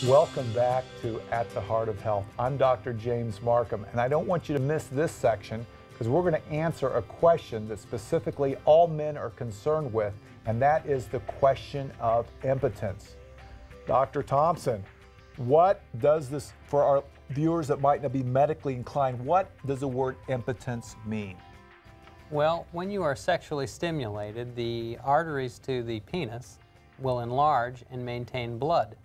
Welcome back to At the Heart of Health. I'm Dr. James Marcum, and I don't want you to miss this section because we're going to answer a question that specifically all men are concerned with, and that is the question of impotence. Dr. Thompson, what does this, for our viewers that might not be medically inclined, what does the word impotence mean? Well, when you are sexually stimulated, the arteries to the penis will enlarge and maintain blood.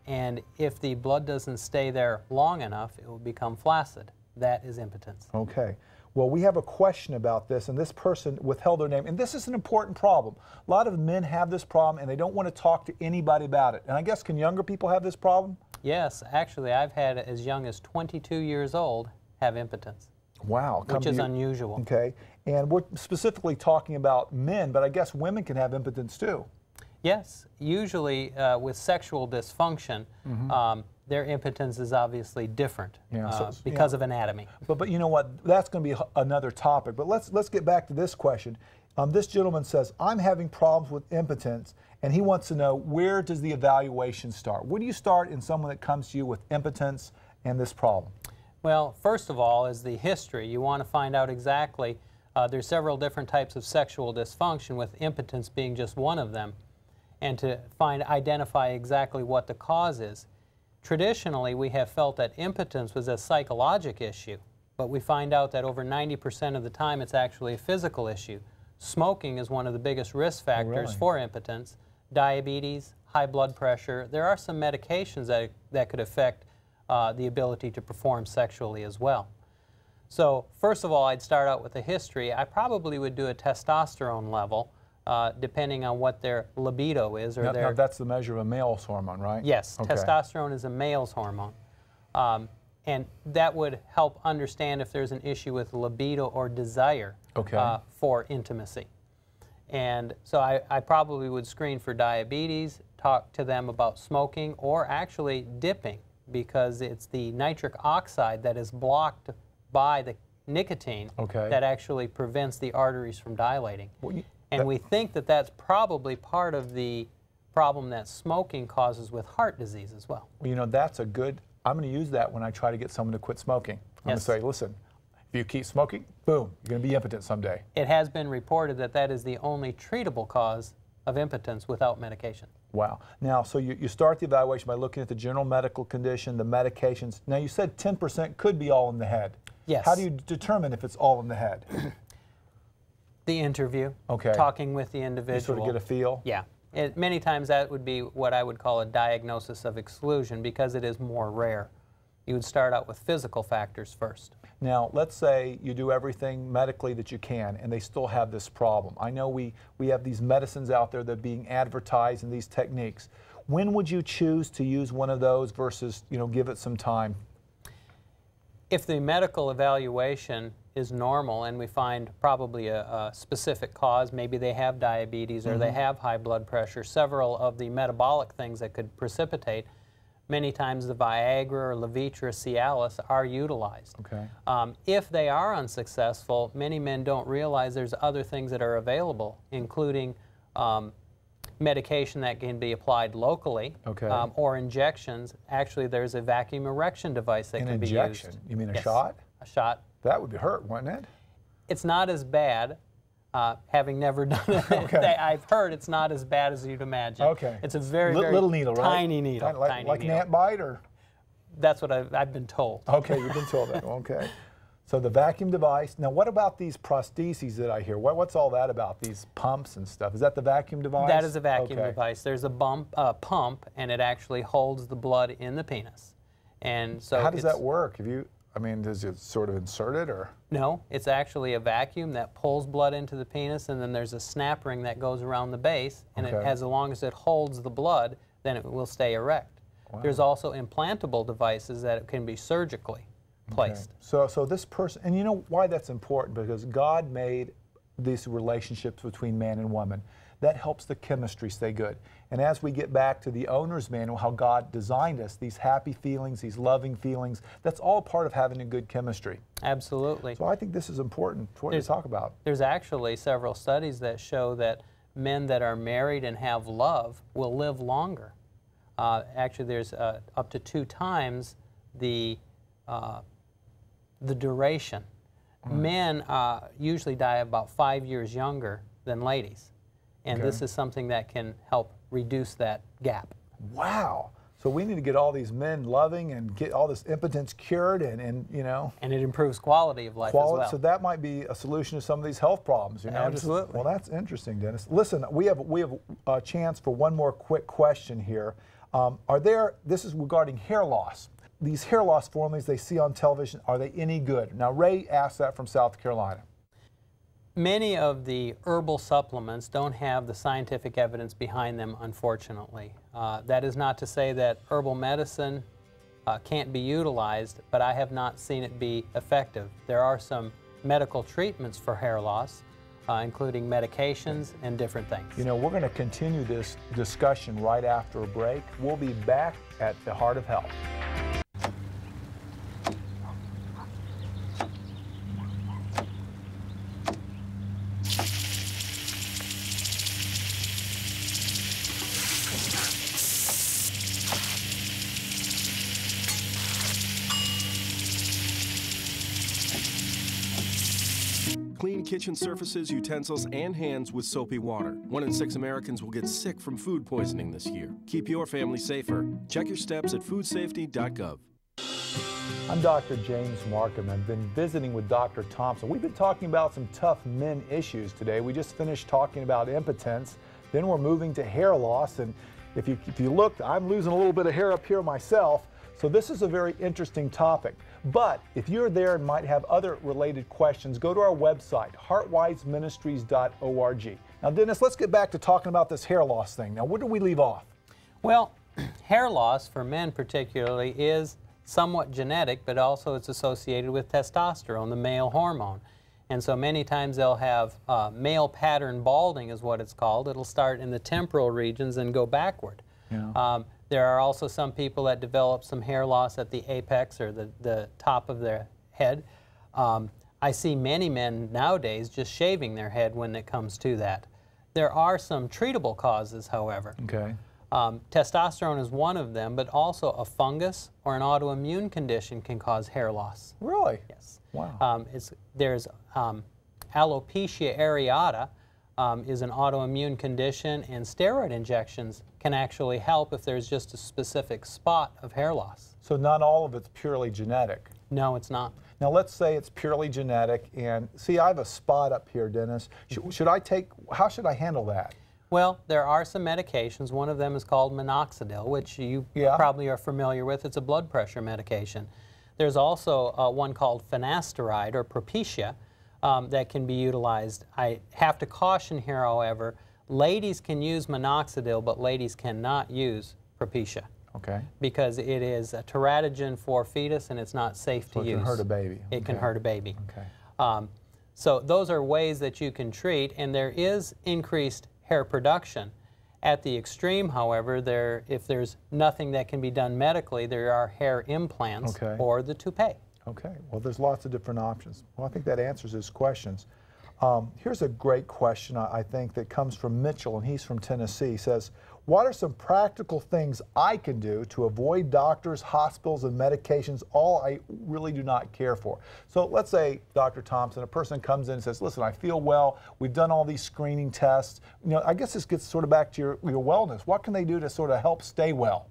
And if the blood doesn't stay there long enough, it will become flaccid. That is impotence. Okay. Well, we have a question about this, and this person withheld their name. And this is an important problem. A lot of men have this problem, and they don't want to talk to anybody about it. And I guess, can younger people have this problem? Yes. Actually, I've had as young as 22 years old have impotence. Wow. Which is unusual. Okay. And we're specifically talking about men, but I guess women can have impotence too. Yes. Usually with sexual dysfunction, their impotence is obviously different because of anatomy. But you know what? That's going to be another topic. But let's get back to this question. This gentleman says, I'm having problems with impotence, and he wants to know, where does the evaluation start? Where do you start in someone that comes to you with impotence and this problem? Well, first of all is the history. You want to find out exactly, there's several different types of sexual dysfunction, with impotence being just one of them, and to identify exactly what the cause is. Traditionally, we have felt that impotence was a psychologic issue, but we find out that over 90% of the time it's actually a physical issue. Smoking is one of the biggest risk factors for impotence. Diabetes, high blood pressure. There are some medications that could affect the ability to perform sexually as well. So first of all, I'd start out with a history. I probably would do a testosterone level, depending on what their libido is. Or now that's the measure of a male's hormone, right? Yes, okay. Testosterone is a male's hormone. And that would help understand if there's an issue with libido or desire for intimacy. And so I probably would screen for diabetes, talk to them about smoking, or actually dipping, because it's the nitric oxide that is blocked by the nicotine that actually prevents the arteries from dilating. And we think that that's probably part of the problem that smoking causes with heart disease as well. Well, you know, that's a good, I'm going to use that when I try to get someone to quit smoking. I'm going to say, listen, if you keep smoking, boom, you're going to be impotent someday. It has been reported that that is the only treatable cause of impotence without medication. Wow. Now, so you start the evaluation by looking at the general medical condition, the medications. Now, you said 10% could be all in the head. Yes. How do you determine if it's all in the head? The interview, talking with the individual. You sort of get a feel? Yeah. Many times that would be what I would call a diagnosis of exclusion, because it is more rare. You would start out with physical factors first. Now, let's say you do everything medically that you can, and they still have this problem. I know we have these medicines out there that are being advertised and these techniques. When would you choose to use one of those versus, you know, give it some time? If the medical evaluation is normal and we find probably a specific cause, maybe they have diabetes or they have high blood pressure, several of the metabolic things that could precipitate, many times the Viagra or Levitra, Cialis are utilized. If they are unsuccessful, many men don't realize there's other things that are available, including medication that can be applied locally or injections. Actually, there's a vacuum erection device that can be used. An injection? You mean a shot? A shot. That would hurt, wouldn't it? It's not as bad. Having never done it, I've heard it's not as bad as you'd imagine. It's a very, very little needle, tiny needle. Like an ant bite, or? That's what I've been told. You've been told that. So the vacuum device. Now, what about these prostheses that I hear? What's all that about? These pumps and stuff. Is that the vacuum device? That is a vacuum device. There's a pump, and it actually holds the blood in the penis. And so how does that work? I mean, does it sort of insert it, or? No, it's actually a vacuum that pulls blood into the penis, and then there's a snap ring that goes around the base, and as long as it holds the blood, then it will stay erect. There's also implantable devices that can be surgically placed. So this person, and you know why that's important? Because God made these relationships between man and woman. That helps the chemistry stay good. And as we get back to the owner's manual, how God designed us, these happy feelings, these loving feelings, that's all part of having a good chemistry. Absolutely. So I think this is important for you to talk about. There's actually several studies that show that men that are married and have love will live longer. Actually, there's up to 2 times the duration. Men usually die about 5 years younger than ladies, and this is something that can help reduce that gap. Wow. So we need to get all these men loving and get all this impotence cured, and you know. And it improves quality of life as well. So that might be a solution to some of these health problems. You know? Absolutely. Well, that's interesting, Dennis. Listen, we have a chance for one more quick question here. This is regarding hair loss. These hair loss formulas they see on television, are they any good? Now, Ray asked that from South Carolina. Many of the herbal supplements don't have the scientific evidence behind them, unfortunately. That is not to say that herbal medicine can't be utilized, but I have not seen it be effective. There are some medical treatments for hair loss, including medications and different things. You know, we're going to continue this discussion right after a break. We'll be back at the Heart of Health. Clean kitchen surfaces, utensils, and hands with soapy water. 1 in 6 Americans will get sick from food poisoning this year. Keep your family safer. Check your steps at foodsafety.gov. I'm Dr. James Marcum. I've been visiting with Dr. Thompson. We've been talking about some tough men issues today. We just finished talking about impotence. Then we're moving to hair loss. And if you look, I'm losing a little bit of hair up here myself. So this is a very interesting topic. But if you're there and might have other related questions, go to our website, heartwiseministries.org. Now, Dennis, let's get back to talking about this hair loss thing. Now, where did we leave off? Well, hair loss for men particularly is somewhat genetic, but also it's associated with testosterone, the male hormone. And so many times they'll have male pattern balding is what it's called. It'll start in the temporal regions and go backward. Yeah. There are also some people that develop some hair loss at the apex or the top of their head. I see many men nowadays just shaving their head when it comes to that. There are some treatable causes, however. Okay. Testosterone is one of them, but also a fungus or an autoimmune condition can cause hair loss. Really? Yes. Wow. There's alopecia areata is an autoimmune condition, and steroid injections can actually help if there's just a specific spot of hair loss. So not all of it's purely genetic. No, it's not. Now let's say it's purely genetic, and see, I have a spot up here, Dennis. How should I handle that? Well, there are some medications. One of them is called minoxidil, which you probably are familiar with. It's a blood pressure medication. There's also one called finasteride or Propecia that can be utilized. I have to caution here, however, ladies can use minoxidil, but ladies cannot use Propecia. Okay. Because it is a teratogen for fetus and it's not safe to use. So it can hurt a baby. It can hurt a baby. Okay. So those are ways that you can treat, and there is increased hair production. At the extreme, however, if there's nothing that can be done medically, there are hair implants or the toupee. Okay. Well, there's lots of different options. Well, I think that answers his questions. Here's a great question, I think, that comes from Mitchell, and he's from Tennessee. He says, what are some practical things I can do to avoid doctors, hospitals, and medications, all I really do not care for? So let's say, Dr. Thompson, a person comes in and says, listen, I feel well, we've done all these screening tests. You know, I guess this gets sort of back to your wellness. What can they do to sort of help stay well?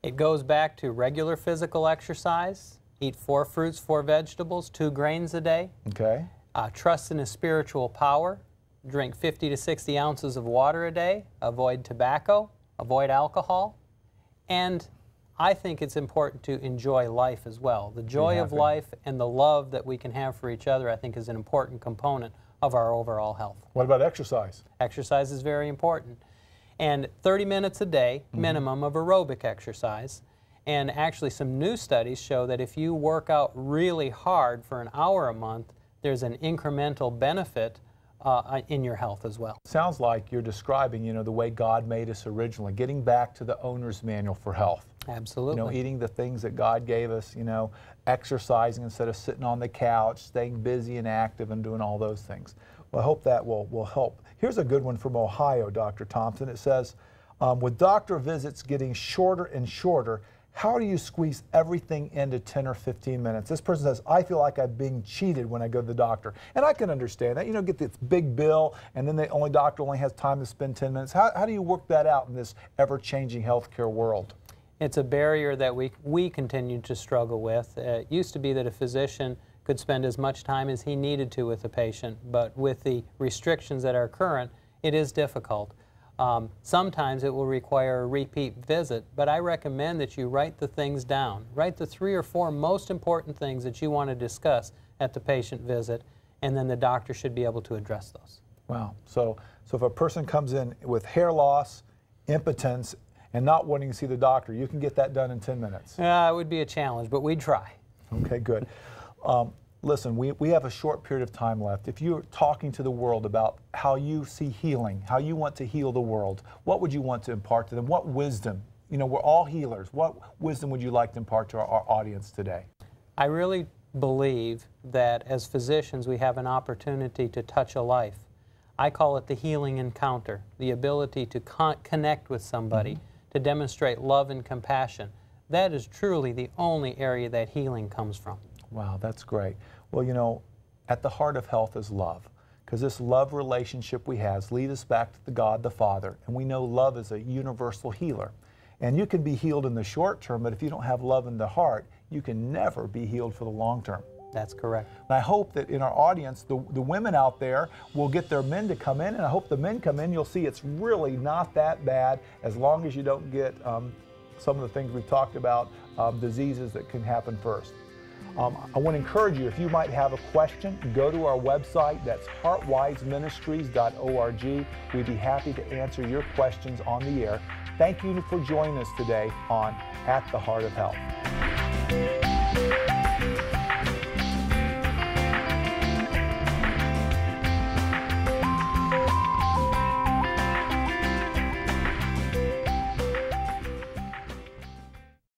It goes back to regular physical exercise, eat 4 fruits, 4 vegetables, 2 grains a day. Okay. Trust in his spiritual power, drink 50 to 60 ounces of water a day, avoid tobacco, avoid alcohol, and I think it's important to enjoy life as well. The joy of life and the love that we can have for each other, I think, is an important component of our overall health. What about exercise? Exercise is very important. And 30 minutes a day, minimum of aerobic exercise. And actually some new studies show that if you work out really hard for an hour a month, there's an incremental benefit in your health as well. Sounds like you're describing, you know, the way God made us originally, getting back to the owner's manual for health. Absolutely. You know, eating the things that God gave us, you know, exercising instead of sitting on the couch, staying busy and active and doing all those things. Well, I hope that will help. Here's a good one from Ohio, Dr. Thompson. It says, With doctor visits getting shorter and shorter, how do you squeeze everything into 10 or 15 minutes? This person says, I feel like I'm being cheated when I go to the doctor. And I can understand that. You know, get this big bill, and then the doctor only has time to spend 10 minutes. How do you work that out in this ever-changing healthcare world? It's a barrier that we continue to struggle with. It used to be that a physician could spend as much time as he needed to with a patient, but with the restrictions that are current, it is difficult. Sometimes it will require a repeat visit, but I recommend that you write the things down. Write the 3 or 4 most important things that you want to discuss at the patient visit, and then the doctor should be able to address those. Wow. So if a person comes in with hair loss, impotence, and not wanting to see the doctor, you can get that done in 10 minutes. It would be a challenge, but we'd try. Okay, good. Listen, we have a short period of time left. If you're talking to the world about how you see healing, how you want to heal the world, what would you want to impart to them? What wisdom? You know, we're all healers. What wisdom would you like to impart to our audience today? I really believe that as physicians we have an opportunity to touch a life. I call it the healing encounter, the ability to connect with somebody, to demonstrate love and compassion. That is truly the only area that healing comes from. Wow, that's great. Well, you know, at the heart of health is love, because this love relationship we have leads us back to the God the Father, and we know love is a universal healer. And you can be healed in the short term, but if you don't have love in the heart, you can never be healed for the long term. That's correct. And I hope that in our audience, the women out there will get their men to come in, and I hope the men come in, you'll see it's really not that bad as long as you don't get some of the things we've talked about, diseases that can happen first. I want to encourage you, if you might have a question, go to our website. That's heartwiseministries.org. We'd be happy to answer your questions on the air. Thank you for joining us today on At the Heart of Health.